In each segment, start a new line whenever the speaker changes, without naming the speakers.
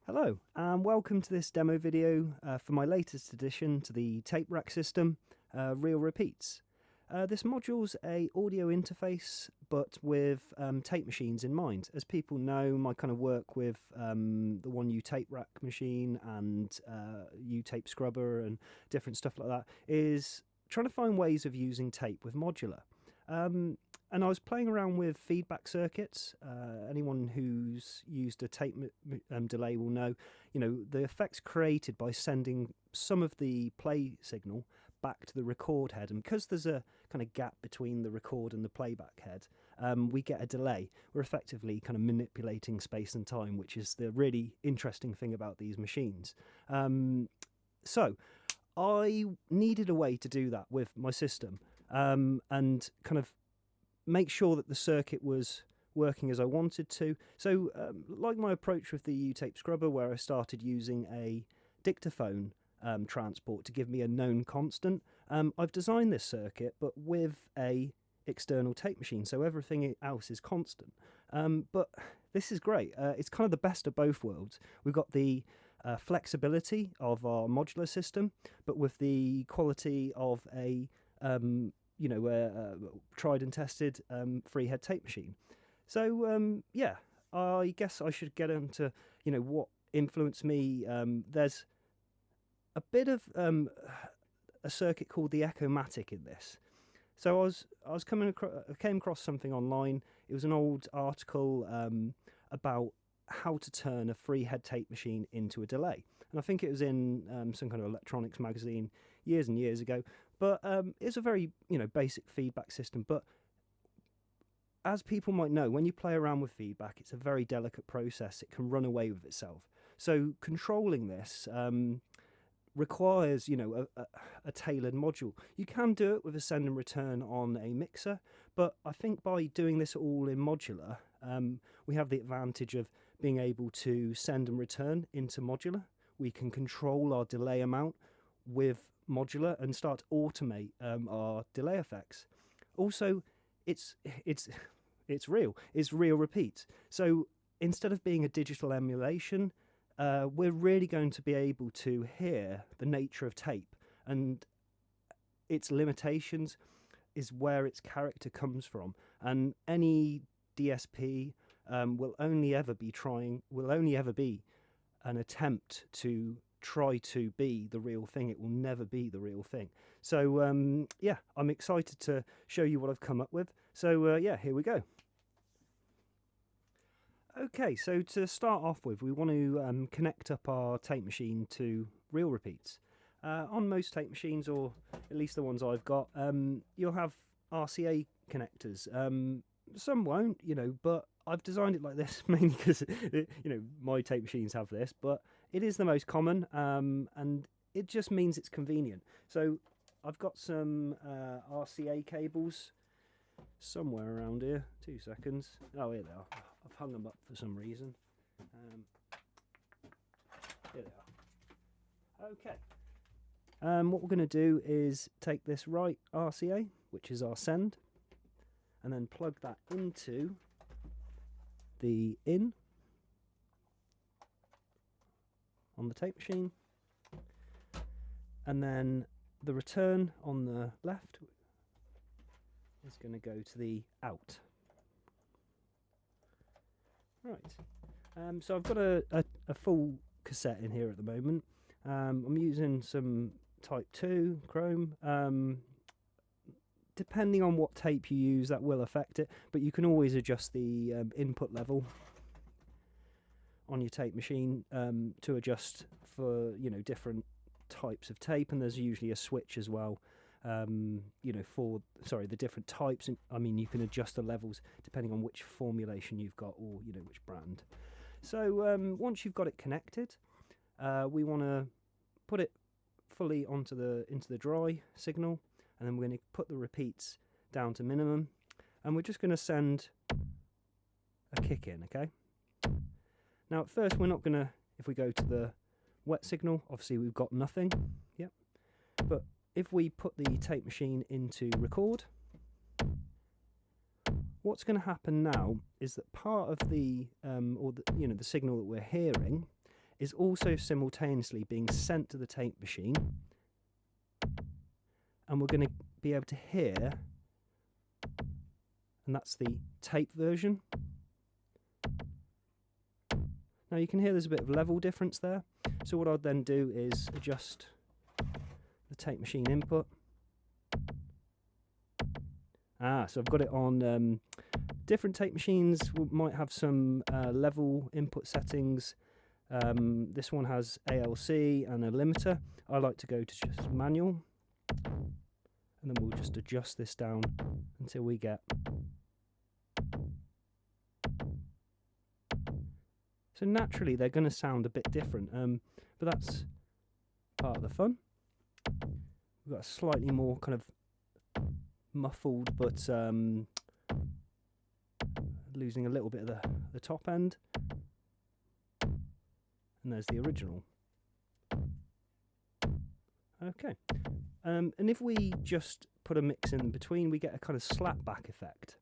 Hello and welcome to this demo video for my latest addition to the tape rack system, Real Repeats. This module's a audio interface but with tape machines in mind. As people know, my kind of work with the One U tape rack machine and U tape scrubber and different stuff like that is trying to find ways of using tape with modular. And I was playing around with feedback circuits. Anyone who's used a tape delay will know, the effects created by sending some of the play signal back to the record head. And because there's a kind of gap between the record and the playback head, we get a delay. We're effectively kind of manipulating space and time, which is the really interesting thing about these machines. So I needed a way to do that with my system and kind of make sure that the circuit was working as I wanted to. So like my approach with the U-tape scrubber, where I started using a dictaphone transport to give me a known constant, I've designed this circuit but with a external tape machine, so everything else is constant. But this is great. It's kind of the best of both worlds. We've got the flexibility of our modular system, but with the quality of a tried and tested free-head tape machine. So yeah, I guess I should get into what influenced me. There's a bit of a circuit called the Echomatic in this. So I came across something online. It was an old article about how to turn a free-head tape machine into a delay, and I think it was in some kind of electronics magazine years and years ago. But it's a very basic feedback system. But as people might know, when you play around with feedback, it's a very delicate process. It can run away with itself. So controlling this requires a tailored module. You can do it with a send and return on a mixer, but I think by doing this all in modular, we have the advantage of being able to send and return into modular. We can control our delay amount with modular and start to automate our delay effects. Also, it's real repeats. So instead of being a digital emulation, we're really going to be able to hear the nature of tape, and its limitations is where its character comes from. And any DSP will only ever be an attempt to try to be the real thing. It will never be the real thing. So yeah, I'm excited to show you what I've come up with. So yeah, here we go. Okay, so to start off with, we want to connect up our tape machine to Real Repeats. On most tape machines, or at least the ones I've got, you'll have RCA connectors. Some won't, but I've designed it like this mainly because my tape machines have this, but it is the most common, and it just means it's convenient. So I've got some RCA cables somewhere around here. 2 seconds. Oh, here they are. I've hung them up for some reason. Here they are. Okay. What we're going to do is take this right RCA, which is our send, and then plug that into the in on the tape machine, and then the return on the left is going to go to the out. Right. So I've got a full cassette in here at the moment. I'm using some Type 2 Chrome. Depending on what tape you use, that will affect it, but you can always adjust the input level on your tape machine to adjust for different types of tape, and there's usually a switch as well for the different types. I mean, you can adjust the levels depending on which formulation you've got, or which brand. So once you've got it connected, we want to put it fully into the dry signal, and then we're going to put the repeats down to minimum, and we're just going to send a kick in. Okay, now at first we're not going to, if we go to the wet signal, obviously we've got nothing. Yep. But if we put the tape machine into record, what's going to happen now is that part of the the signal that we're hearing is also simultaneously being sent to the tape machine, and we're going to be able to hear, and that's the tape version. Now you can hear there's a bit of level difference there, so what I'll then do is adjust the tape machine input. So I've got it on different tape machines might have some level input settings. This one has ALC and a limiter. I like to go to just manual, and then we'll just adjust this down until we get. So naturally they're going to sound a bit different, but that's part of the fun. We've got a slightly more kind of muffled, but losing a little bit of the top end. And there's the original. Okay. And if we just put a mix in between, we get a kind of slapback effect.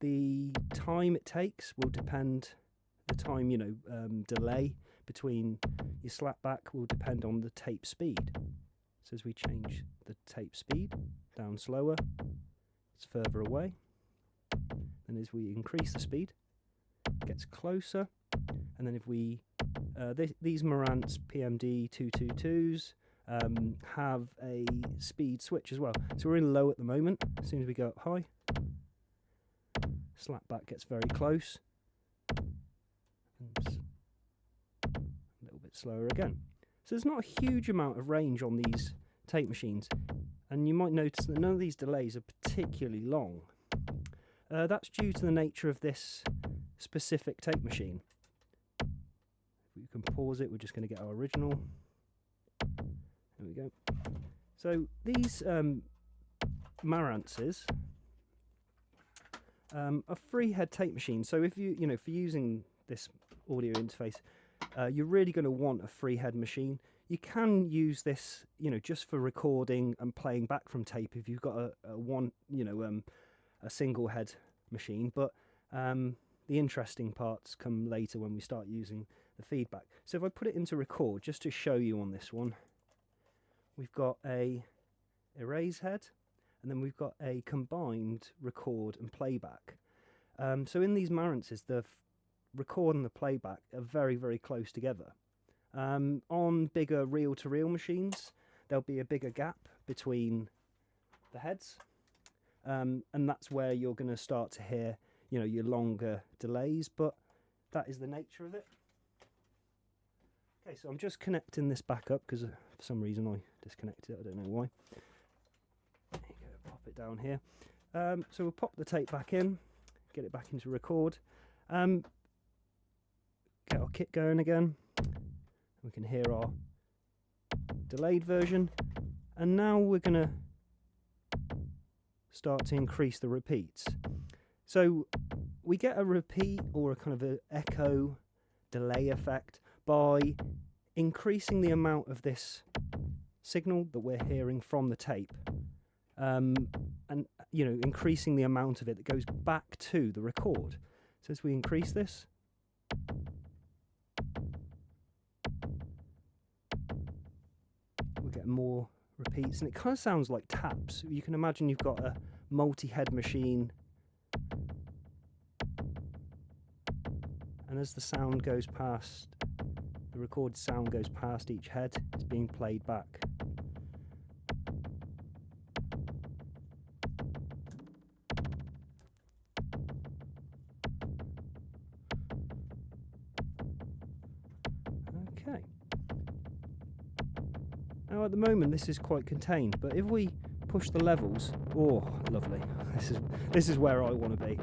The time it takes will depend, the time, delay between your slapback will depend on the tape speed. So as we change the tape speed down slower, it's further away. And as we increase the speed, it gets closer. And then if we, these Marantz PMD 222s have a speed switch as well. So we're in low at the moment. As soon as we go up high, slapback gets very close. And a little bit slower again. So there's not a huge amount of range on these tape machines, and you might notice that none of these delays are particularly long. That's due to the nature of this specific tape machine. If we can pause it, we're just going to get our original. There we go. So these Marantzes are free head tape machines. So if for using this audio interface, you're really going to want a free head machine. You can use this, just for recording and playing back from tape if you've got a single head machine. But the interesting parts come later when we start using the feedback. So if I put it into record, just to show you on this one, we've got a erase head, and then we've got a combined record and playback. So in these Marantzes, the record and the playback are very, very close together. On bigger reel-to-reel machines, there'll be a bigger gap between the heads, and that's where you're going to start to hear, your longer delays, but that is the nature of it. Okay, so I'm just connecting this back up because for some reason I disconnected it, I don't know why. There you go, pop it down here. So we'll pop the tape back in, get it back into record, get our kit going again. We can hear our delayed version, and now we're going to start to increase the repeats. So we get a repeat or a kind of an echo delay effect by increasing the amount of this signal that we're hearing from the tape, and increasing the amount of it that goes back to the record. So as we increase this, we get more repeats, and it kind of sounds like taps. You can imagine you've got a multi-head machine, and as the sound goes past, the recorded sound goes past each head, it's being played back. Okay. Now at the moment this is quite contained, but if we push the levels, oh lovely, this is where I want to be.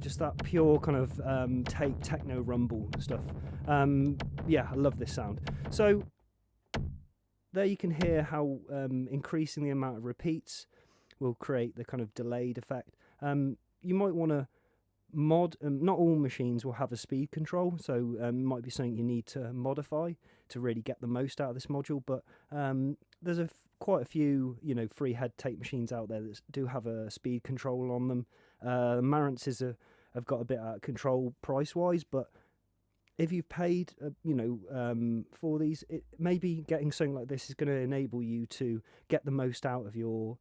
Just that pure kind of tape techno rumble stuff. Yeah, I love this sound. So there you can hear how increasing the amount of repeats will create the kind of delayed effect. You might want to not all machines will have a speed control, so it might be something you need to modify to really get the most out of this module. But there's quite a few, free head tape machines out there that do have a speed control on them. Marantz have got a bit out of control price-wise, but if you've paid, for these, maybe getting something like this is going to enable you to get the most out of your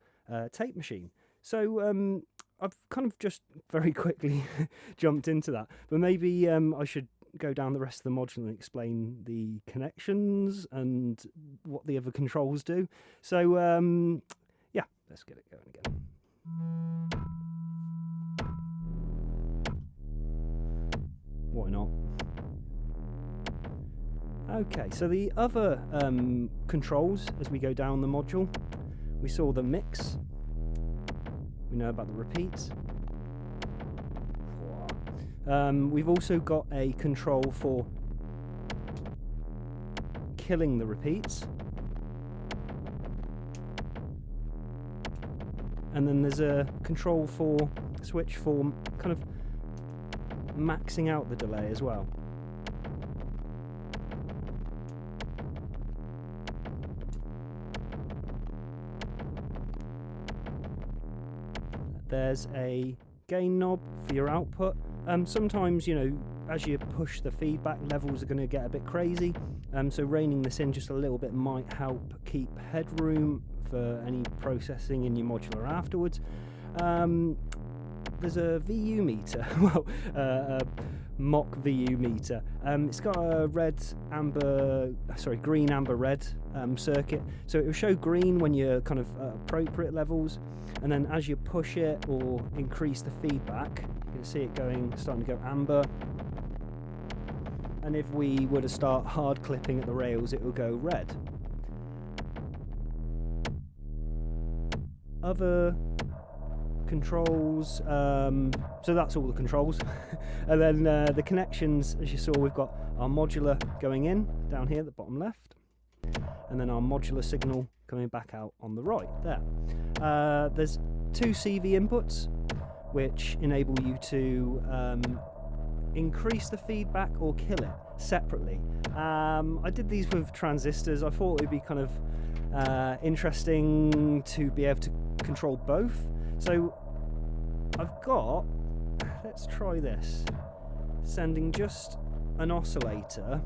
tape machine. So I've kind of just very quickly jumped into that, but maybe I should go down the rest of the module and explain the connections and what the other controls do. So yeah, let's get it going again. Why not? Okay, so the other controls as we go down the module, we saw the mix. We know about the repeats. We've also got a control for killing the repeats. And then there's a control for switch for kind of maxing out the delay as well. There's a gain knob for your output. Sometimes, as you push the feedback, levels are going to get a bit crazy. So reining this in just a little bit might help keep headroom for any processing in your modular afterwards. There's a VU meter, a mock VU meter. It's got a green, amber, red circuit. So it will show green when you're kind of at appropriate levels, and then as you push it or increase the feedback, you can see it starting to go amber. And if we were to start hard clipping at the rails, it will go red. Other controls, so that's all the controls. And then the connections, as you saw, we've got our modular going in down here at the bottom left, and then our modular signal coming back out on the right there. There's two CV inputs which enable you to increase the feedback or kill it separately. I did these with transistors. I thought it'd be kind of interesting to be able to control both. So I've got, let's try this, sending just an oscillator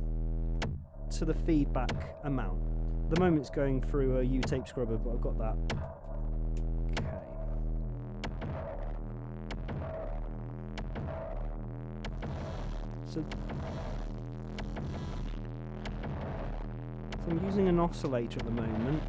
to the feedback amount. At the moment it's going through a U-tape scrubber, but I've got that. Okay. So I'm using an oscillator at the moment.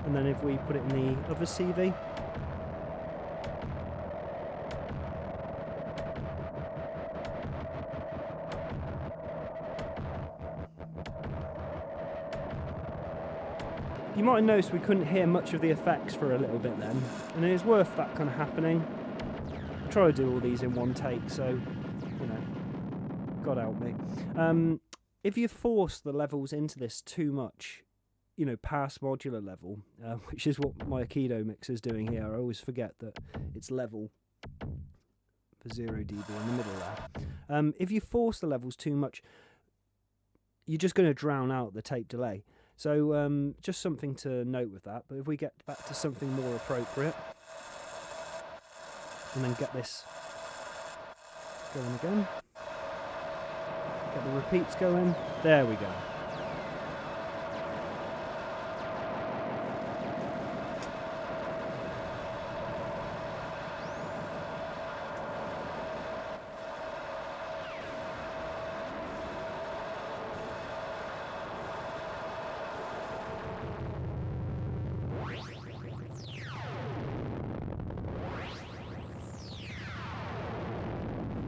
And then if we put it in the other CV, you might have noticed we couldn't hear much of the effects for a little bit then, and it is worth that kind of happening. I try to do all these in one take, so, God help me. If you force the levels into this too much, past modular level, which is what my Aikido mixer is doing here. I always forget that it's level for 0 dB in the middle there. If you force the levels too much, you're just going to drown out the tape delay. So just something to note with that. But if we get back to something more appropriate, and then get this going again, get the repeats going, there we go.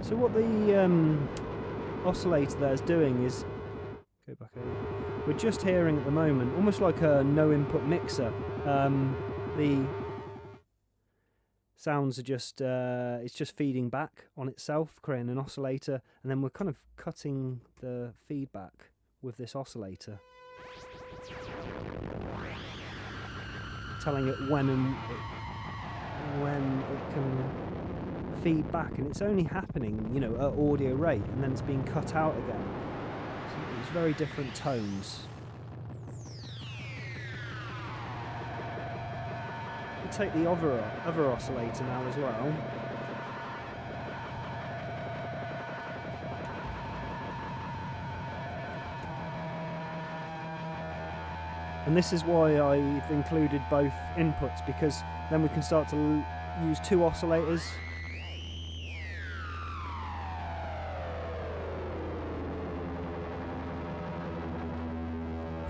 So what the oscillator there is doing is, go back over, we're just hearing at the moment, almost like a no input mixer, the sounds are just it's just feeding back on itself, creating an oscillator, and then we're kind of cutting the feedback with this oscillator, telling it when it can feed back, and it's only happening, you know, at audio rate, and then it's being cut out again. So it's very different tones. We'll take the other oscillator now as well. And this is why I've included both inputs, because then we can start to use two oscillators.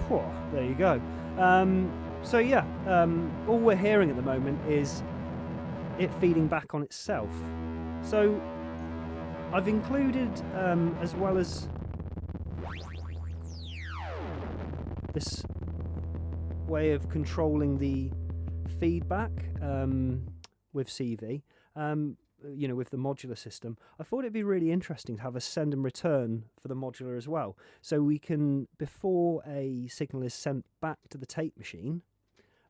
Whew, there you go. So yeah, all we're hearing at the moment is it feeding back on itself. So I've included, as well as this way of controlling the feedback with CV, you know, with the modular system, I thought it'd be really interesting to have a send and return for the modular as well. So we can, before a signal is sent back to the tape machine,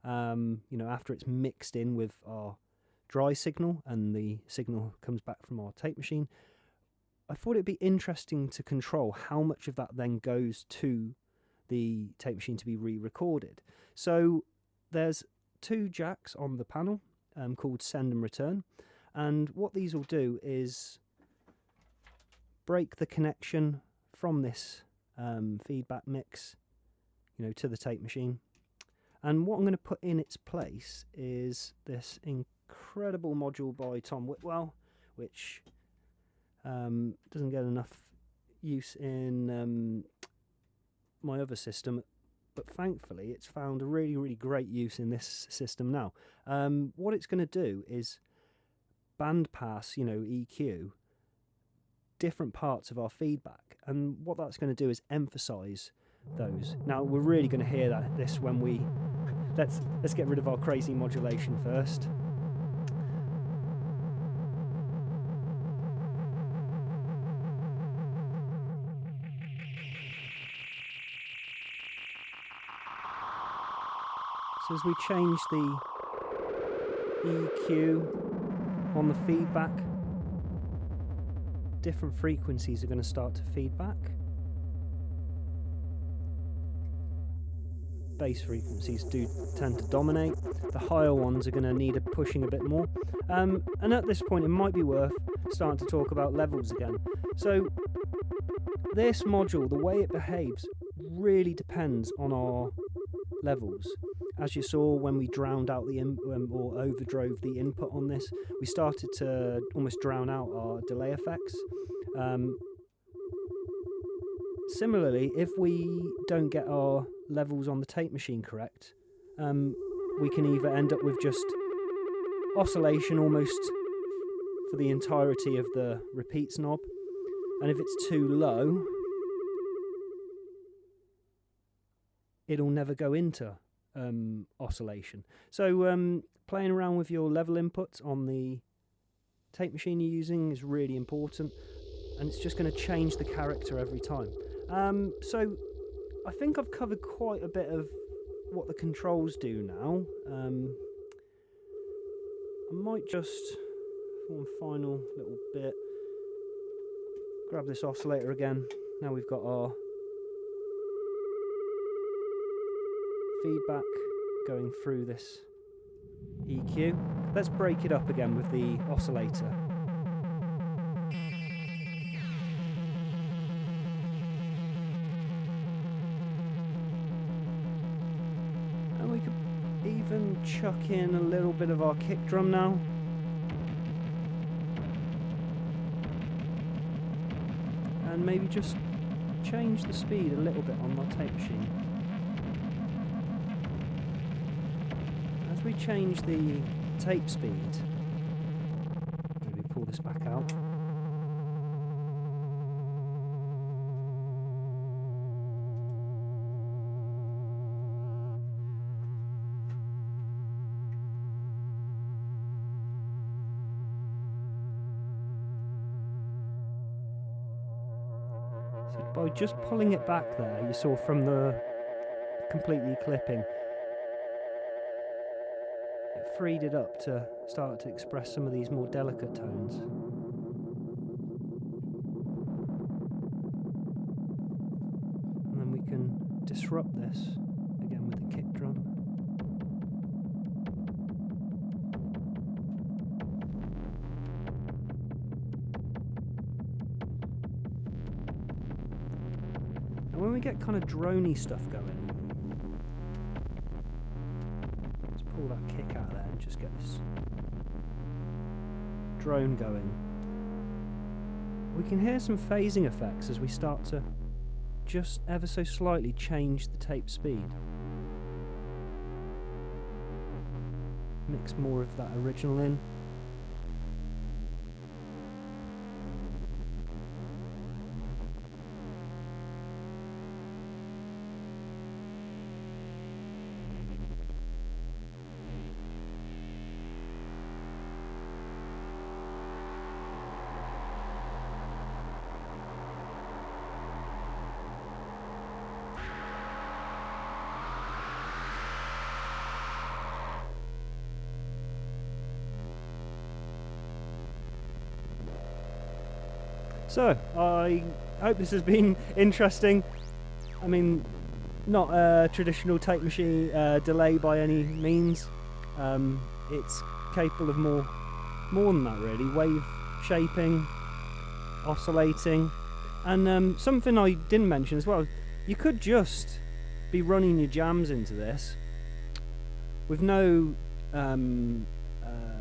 you know, after it's mixed in with our dry signal and the signal comes back from our tape machine, I thought it'd be interesting to control how much of that then goes to the tape machine to be re-recorded. So there's two jacks on the panel called send and return, and what these will do is break the connection from this feedback mix, you know, to the tape machine. And what I'm going to put in its place is this incredible module by Tom Whitwell, which doesn't get enough use in my other system, but thankfully it's found a really, really great use in this system now. What it's going to do is bandpass, you know, EQ, different parts of our feedback, and what that's going to do is emphasize those. Now we're really going to hear this when we let's get rid of our crazy modulation first. So as we change the EQ on the feedback, different frequencies are going to start to feed back. Bass frequencies do tend to dominate. The higher ones are going to need pushing a bit more. And at this point it might be worth starting to talk about levels again. So this module, the way it behaves, really depends on our levels. As you saw when we drowned out the or overdrove the input on this, we started to almost drown out our delay effects. Similarly, if we don't get our levels on the tape machine correct, we can either end up with just oscillation almost for the entirety of the repeats knob, and if it's too low, it'll never go into oscillation. So playing around with your level inputs on the tape machine you're using is really important, and it's just going to change the character every time. So I think I've covered quite a bit of what the controls do now. I might just, one final little bit, grab this oscillator again. Now we've got our feedback going through this EQ. Let's break it up again with the oscillator. And we could even chuck in a little bit of our kick drum now. And maybe just change the speed a little bit on our tape machine. As we change the tape speed, maybe pull this back out. So by just pulling it back there, you saw from the completely clipping, it freed it up to start to express some of these more delicate tones. And then we can disrupt this again with the kick drum. And when we get kind of droney stuff going, let's pull that kick out there and just get this drone going. We can hear some phasing effects as we start to just ever so slightly change the tape speed. Mix more of that original in. So, I hope this has been interesting. I mean, not a traditional tape machine delay by any means. It's capable of more than that really. Wave shaping, oscillating, and something I didn't mention as well, you could just be running your jams into this with no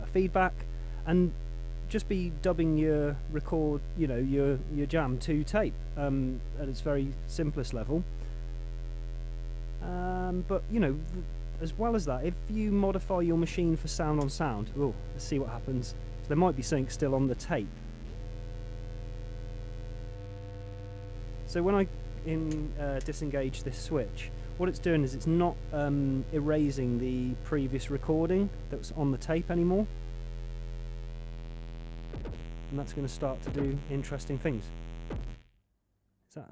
feedback and just be dubbing your record, you know, your jam to tape at its very simplest level. But you know, as well as that, if you modify your machine for sound on sound, oh, let's see what happens. So there might be something still on the tape. So when I disengage this switch, what it's doing is it's not erasing the previous recording that was on the tape anymore. And that's going to start to do interesting things. Is that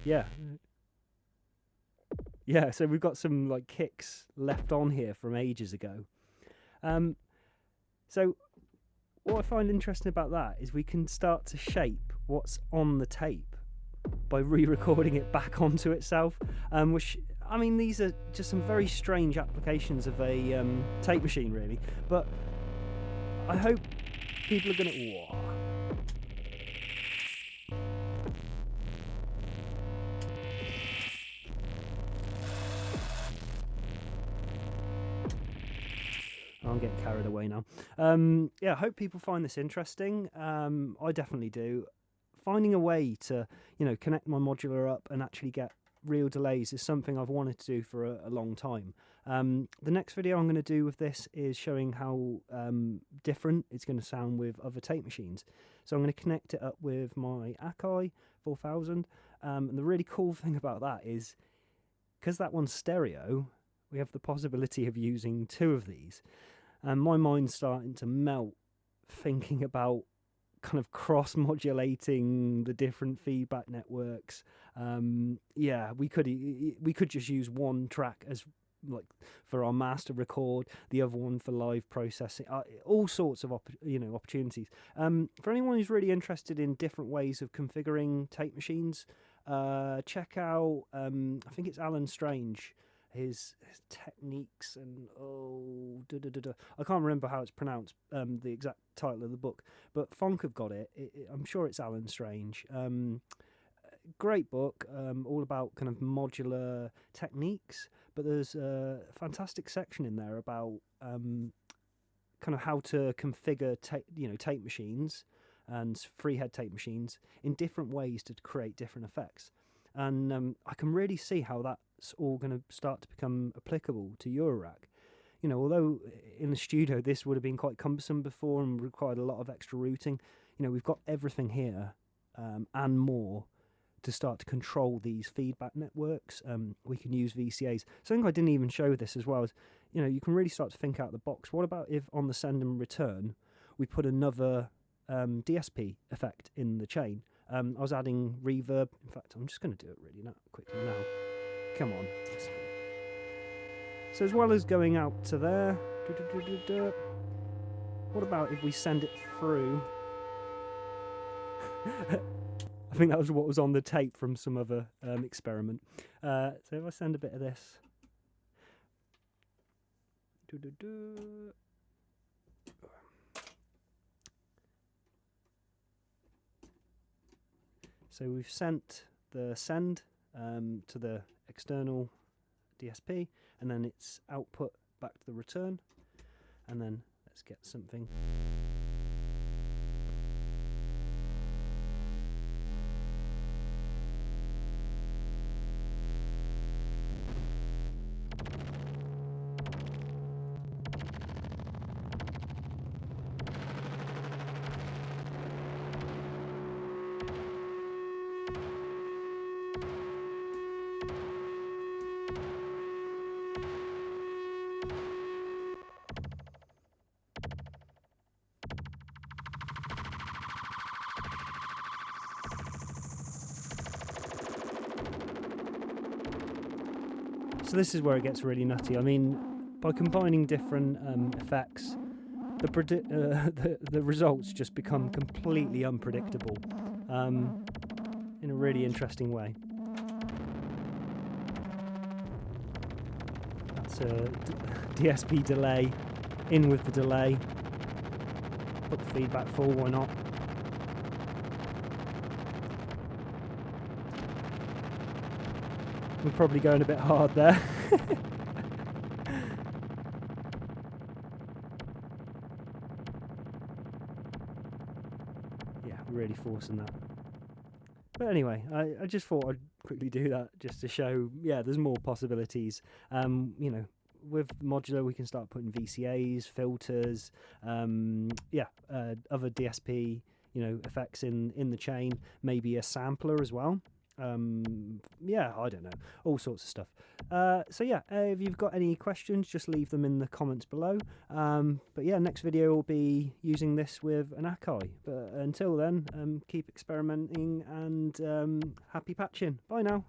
yeah. Yeah, so we've got some like kicks left on here from ages ago. So what I find interesting about that is we can start to shape what's on the tape by re-recording it back onto itself, which, I mean, these are just some very strange applications of a tape machine really, but I hope people are going to... I'm getting carried away now. Yeah, I hope people find this interesting. I definitely do. Finding a way to, you know, connect my modular up and actually get real delays is something I've wanted to do for a long time. The next video I'm going to do with this is showing how different it's going to sound with other tape machines. So I'm going to connect it up with my Akai 4000. And the really cool thing about that is, because that one's stereo, we have the possibility of using two of these. And my mind's starting to melt thinking about kind of cross-modulating the different feedback networks. Yeah, we could just use one track as like for our master record, the other one for live processing, all sorts of opportunities. For anyone who's really interested in different ways of configuring tape machines, check out I think it's Alan Strange, his techniques, and I can't remember how it's pronounced, the exact title of the book, but Fonk have got it. I'm sure it's Alan Strange. Great book, all about kind of modular techniques, but there's a fantastic section in there about kind of how to configure tape machines and freehead tape machines in different ways to create different effects. And I can really see how that's all going to start to become applicable to Eurorack. You know, although in the studio this would have been quite cumbersome before and required a lot of extra routing, you know, we've got everything here and more to start to control these feedback networks. We can use VCAs. Something I didn't even show this as well is, you know, you can really start to think out the box. What about if on the send and return we put another DSP effect in the chain? I was adding reverb. In fact, I'm just going to do it really quickly now. Come on. Let's go. So as well as going out to there, what about if we send it through? I think that was what was on the tape from some other experiment. So if I send a bit of this. So we've sent the send to the external DSP, and then its output back to the return, and then let's get something. So this is where it gets really nutty. I mean, by combining different effects, the results just become completely unpredictable in a really interesting way. That's a DSP delay, in with the delay, put the feedback full, why not? We're probably going a bit hard there. Yeah, we're really forcing that. But anyway, I just thought I'd quickly do that just to show, yeah, there's more possibilities. You know, with modular we can start putting VCAs, filters, other DSP, you know, effects in the chain, maybe a sampler as well. Yeah, I don't know, all sorts of stuff. So yeah, if you've got any questions, just leave them in the comments below. But yeah, next video will be using this with an Akai. But until then, keep experimenting and happy patching. Bye now.